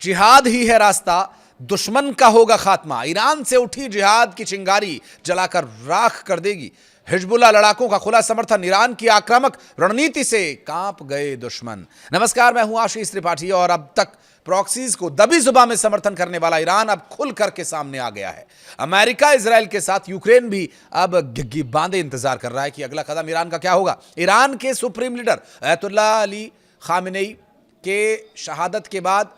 जिहाद ही है रास्ता, दुश्मन का होगा खात्मा। ईरान से उठी जिहाद की चिंगारी जलाकर राख कर देगी। हिजबुल्लाह लड़ाकों का खुला समर्थन, ईरान की आक्रामक रणनीति से कांप गए दुश्मन। नमस्कार, मैं हूं आशीष त्रिपाठी और अब तक प्रॉक्सीज को दबी जुबान में समर्थन करने वाला ईरान अब खुल करके सामने आ गया है। अमेरिका इजराइल के साथ यूक्रेन भी अब गिग्गी बांधे इंतजार कर रहा है कि अगला कदम ईरान का क्या होगा। ईरान के supreme leader Ayatollah Ali Khamenei के शहादत के बाद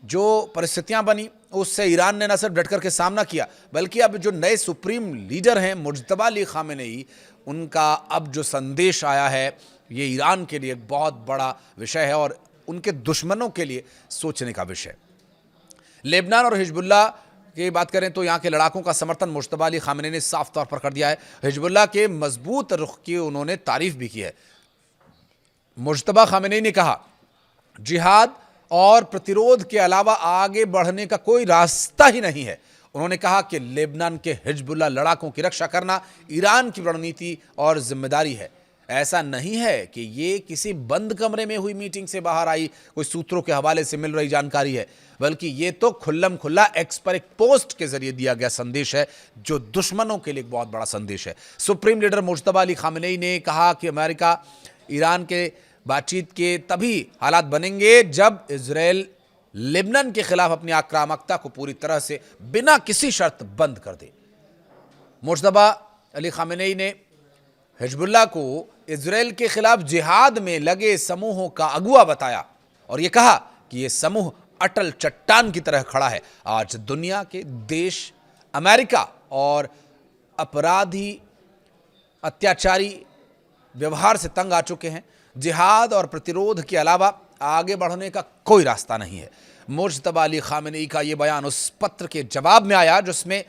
जो परिस्थितियां बनी उससे ईरान ने न सिर्फ डट करके सामना किया, बल्कि अब जो नए सुप्रीम लीडर हैं मुज्तबा अली खामेनेई, उनका अब जो संदेश आया है ये ईरान के लिए एक बहुत बड़ा विषय है और उनके दुश्मनों के लिए सोचने का विषय। लेबनान और हिजबुल्लाह की बात करें तो यहाँ के लड़ाकों का समर्थन मुज्तबा अली खामेनेई ने साफ तौर पर कर दिया है। हिजबुल्लाह के मजबूत रुख की उन्होंने तारीफ भी की है। मुज्तबा खामेनेई ने कहा, जिहाद और प्रतिरोध के अलावा आगे बढ़ने का कोई रास्ता ही नहीं है। उन्होंने कहा कि लेबनान के हिजबुल्लाह लड़ाकों की रक्षा करना ईरान की रणनीति और जिम्मेदारी है। ऐसा नहीं है कि ये किसी बंद कमरे में हुई मीटिंग से बाहर आई कोई सूत्रों के हवाले से मिल रही जानकारी है, बल्कि ये तो खुल्लम खुल्ला एक्स पर एक पोस्ट के जरिए दिया गया संदेश है, जो दुश्मनों के लिए एक बहुत बड़ा संदेश है। Supreme leader Mojtaba Ali Khamenei ने कहा कि अमेरिका ईरान के बातचीत के तभी हालात बनेंगे जब इजराइल लेबनान के खिलाफ अपनी आक्रामकता को पूरी तरह से बिना किसी शर्त बंद कर दे। मुज्तबा अली खामेनेई ने हिजबुल्लाह को इजराइल के खिलाफ जिहाद में लगे समूहों का अगुवा बताया और यह कहा कि यह समूह अटल चट्टान की तरह खड़ा है। आज दुनिया के देश अमेरिका और अपराधी अत्याचारी व्यवहार से तंग आ चुके हैं। जिहाद और प्रतिरोध के अलावा आगे बढ़ने का कोई रास्ता नहीं है। मुज्तबा अली खामेनेई का यह बयान उस पत्र के जवाब में आया जिसमें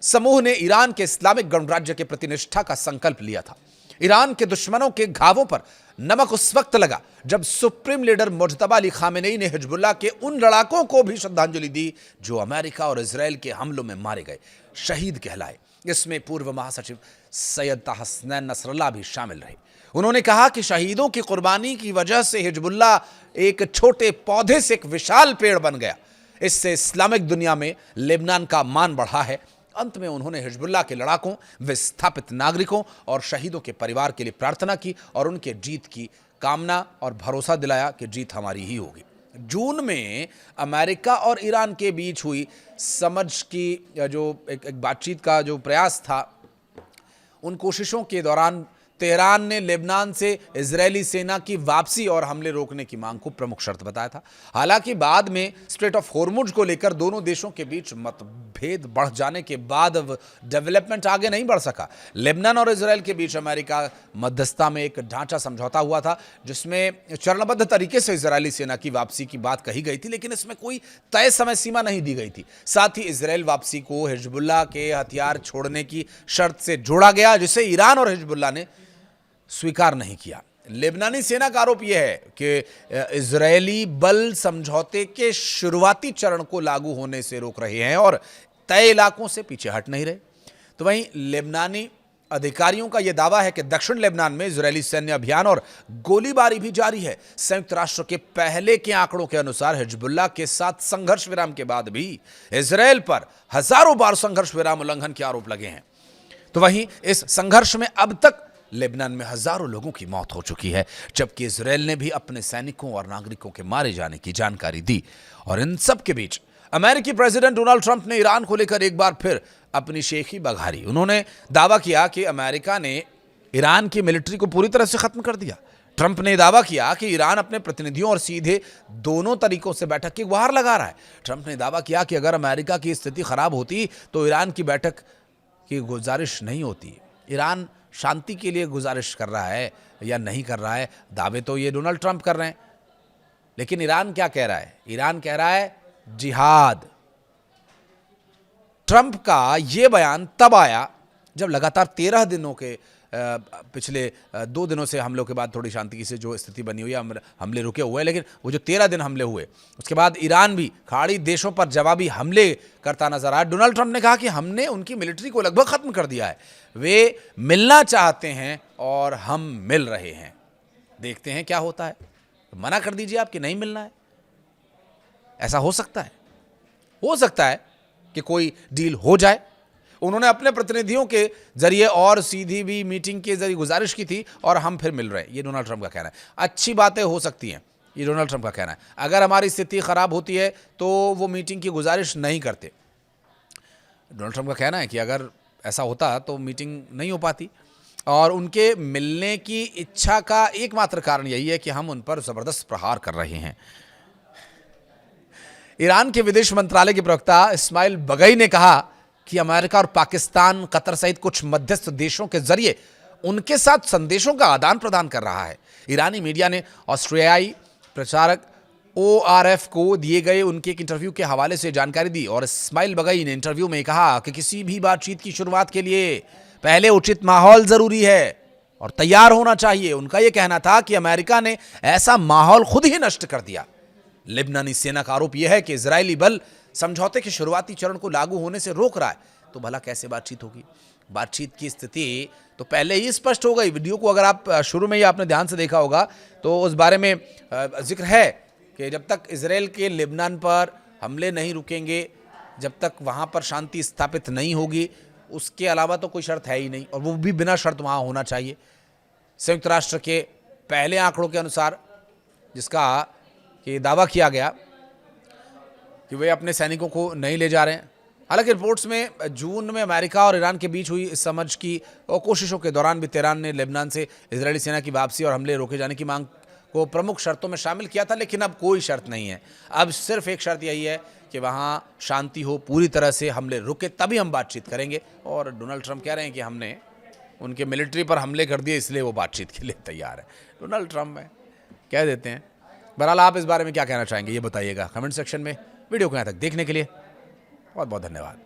समूह ने ईरान के इस्लामिक गणराज्य के प्रति निष्ठा का संकल्प लिया था। ईरान के दुश्मनों के घावों पर नमक उस वक्त लगा जब supreme leader Mojtaba Ali Khamenei ने हिजबुल्लाह के उन लड़ाकों को भी श्रद्धांजलि दी जो अमेरिका और इजराइल के हमलों में मारे गए, शहीद कहलाए। इसमें पूर्व महासचिव सैयद हसनैन नसरल्लाह भी शामिल रहे। उन्होंने कहा कि शहीदों की कुर्बानी की वजह से हिजबुल्लाह एक छोटे पौधे से एक विशाल पेड़ बन गया। इससे इस्लामिक दुनिया में लेबनान का मान बढ़ा है। अंत में उन्होंने हिजबुल्लाह के लड़ाकों, विस्थापित नागरिकों और शहीदों के परिवार के लिए प्रार्थना की और उनके जीत की कामना और भरोसा दिलाया कि जीत हमारी ही होगी। जून में अमेरिका और ईरान के बीच हुई समझ की जो एक बातचीत का जो प्रयास था, उन कोशिशों के दौरान तेहरान ने लेबनान से इजरायली सेना की वापसी और हमले रोकने की मांग को प्रमुख शर्त बताया था। हालांकि बाद में स्ट्रेट ऑफ होर्मुज को लेकर दोनों देशों के बीच मतभेद बढ़ जाने के बाद डेवलपमेंट आगे नहीं बढ़ सका। लेबनान और इजरायल के बीच अमेरिका मध्यस्थता में एक ढांचा समझौता हुआ था जिसमें चरणबद्ध तरीके से इजरायली सेना की वापसी की बात कही गई थी, लेकिन इसमें कोई तय समय सीमा नहीं दी गई थी। साथ ही इजरायल वापसी को हिजबुल्लाह के हथियार छोड़ने की शर्त से जोड़ा गया, जिसे ईरान और हिजबुल्लाह ने स्वीकार नहीं किया। लेबनानी सेना का आरोप यह है कि इजरायली बल समझौते के शुरुआती चरण को लागू होने से रोक रहे हैं और तय इलाकों से पीछे हट नहीं रहे। तो वहीं लेबनानी अधिकारियों का यह दावा है कि दक्षिण लेबनान में इजरायली सैन्य अभियान और गोलीबारी भी जारी है। संयुक्त राष्ट्र के पहले के आंकड़ों के अनुसार हिजबुल्लाह के साथ संघर्ष विराम के बाद भी इजरायल पर हजारों बार संघर्ष विराम उल्लंघन के आरोप लगे हैं। तो वहीं इस संघर्ष में अब तक लेबनान में हजारों लोगों की मौत हो चुकी है, जबकि इजरायल ने भी अपने सैनिकों और नागरिकों के मारे जाने की जानकारी दी। और इन सब के बीच अमेरिकी प्रेसिडेंट डोनाल्ड ट्रंप ने ईरान को लेकर एक बार फिर अपनी शेखी बघारी। उन्होंने दावा किया कि अमेरिका ने ईरान की मिलिट्री को पूरी तरह से खत्म कर दिया। ट्रंप ने दावा किया कि ईरान अपने प्रतिनिधियों और सीधे दोनों तरीकों से बैठक की गुहार लगा रहा है। ट्रंप ने दावा किया कि अगर अमेरिका की स्थिति खराब होती तो ईरान की बैठक की गुजारिश नहीं होती। ईरान शांति के लिए गुजारिश कर रहा है या नहीं कर रहा है, दावे तो ये डोनाल्ड ट्रंप कर रहे हैं, लेकिन ईरान क्या कह रहा है? ईरान कह रहा है जिहाद। ट्रंप का यह बयान तब आया जब लगातार 13 दिनों के पिछले 2 दिनों से हमलों के बाद थोड़ी शांति से जो स्थिति बनी हुई है, हमले रुके हुए हैं, लेकिन वो जो 13 दिन हमले हुए उसके बाद ईरान भी खाड़ी देशों पर जवाबी हमले करता नजर आया। डोनाल्ड ट्रंप ने कहा कि हमने उनकी मिलिट्री को लगभग खत्म कर दिया है, वे मिलना चाहते हैं और हम मिल रहे हैं, देखते हैं क्या होता है। तो मना कर दीजिए आप कि नहीं मिलना है। ऐसा हो सकता है कि कोई डील हो जाए। उन्होंने अपने प्रतिनिधियों के जरिए और सीधी भी मीटिंग के जरिए गुजारिश की थी और हम फिर मिल रहे हैं, ये डोनाल्ड ट्रंप का कहना है। अच्छी बातें हो सकती हैं, ये डोनाल्ड ट्रंप का कहना है। अगर हमारी स्थिति खराब होती है तो वो मीटिंग की गुजारिश नहीं करते। डोनाल्ड ट्रंप का कहना है कि अगर ऐसा होता तो मीटिंग नहीं हो पाती, और उनके मिलने की इच्छा का एकमात्र कारण यही है कि हम उन पर जबरदस्त प्रहार कर रहे हैं। ईरान के विदेश मंत्रालय के प्रवक्ता इस्माइल बगई ने कहा कि अमेरिका और पाकिस्तान, कतर सहित कुछ मध्यस्थ देशों के जरिए उनके साथ संदेशों का आदान प्रदान कर रहा है। ईरानी मीडिया ने ऑस्ट्रेलियाई प्रचारक ORF को दिए गए उनके एक इंटरव्यू के हवाले से जानकारी दी, और इस्माइल बगई ने इंटरव्यू में कहा कि किसी भी बातचीत की शुरुआत के लिए पहले उचित माहौल जरूरी है और तैयार होना चाहिए। उनका यह कहना था कि अमेरिका ने ऐसा माहौल खुद ही नष्ट कर दिया। लेबनानी सेना का आरोप यह है कि इजरायली बल समझौते के शुरुआती चरण को लागू होने से रोक रहा है। तो भला कैसे बातचीत होगी? बातचीत की स्थिति तो पहले ही स्पष्ट हो गई। वीडियो को अगर आप शुरू में ही आपने ध्यान से देखा होगा तो उस बारे में जिक्र है कि जब तक इजराइल के लेबनान पर हमले नहीं रुकेंगे, जब तक वहाँ पर शांति स्थापित नहीं होगी, उसके अलावा तो कोई शर्त है ही नहीं, और वो भी बिना शर्त वहाँ होना चाहिए। संयुक्त राष्ट्र के पहले आंकड़ों के अनुसार, जिसका कि दावा किया गया कि वे अपने सैनिकों को नहीं ले जा रहे हैं। हालांकि रिपोर्ट्स में जून में अमेरिका और ईरान के बीच हुई इस समझ की कोशिशों के दौरान भी तेहरान ने लेबनान से इजरायली सेना की वापसी और हमले रोके जाने की मांग को प्रमुख शर्तों में शामिल किया था, लेकिन अब कोई शर्त नहीं है। अब सिर्फ एक शर्त यही है कि वहाँ शांति हो, पूरी तरह से हमले रुके, तभी हम बातचीत करेंगे। और डोनाल्ड ट्रंप कह रहे हैं कि हमने उनके मिलिट्री पर हमले कर दिए, इसलिए वो बातचीत के लिए तैयार है। डोनाल्ड ट्रंप है, कह देते हैं। बहरहाल आप इस बारे में क्या कहना चाहेंगे, ये बताइएगा कमेंट सेक्शन में। वीडियो को यहाँ तक देखने के लिए बहुत बहुत धन्यवाद।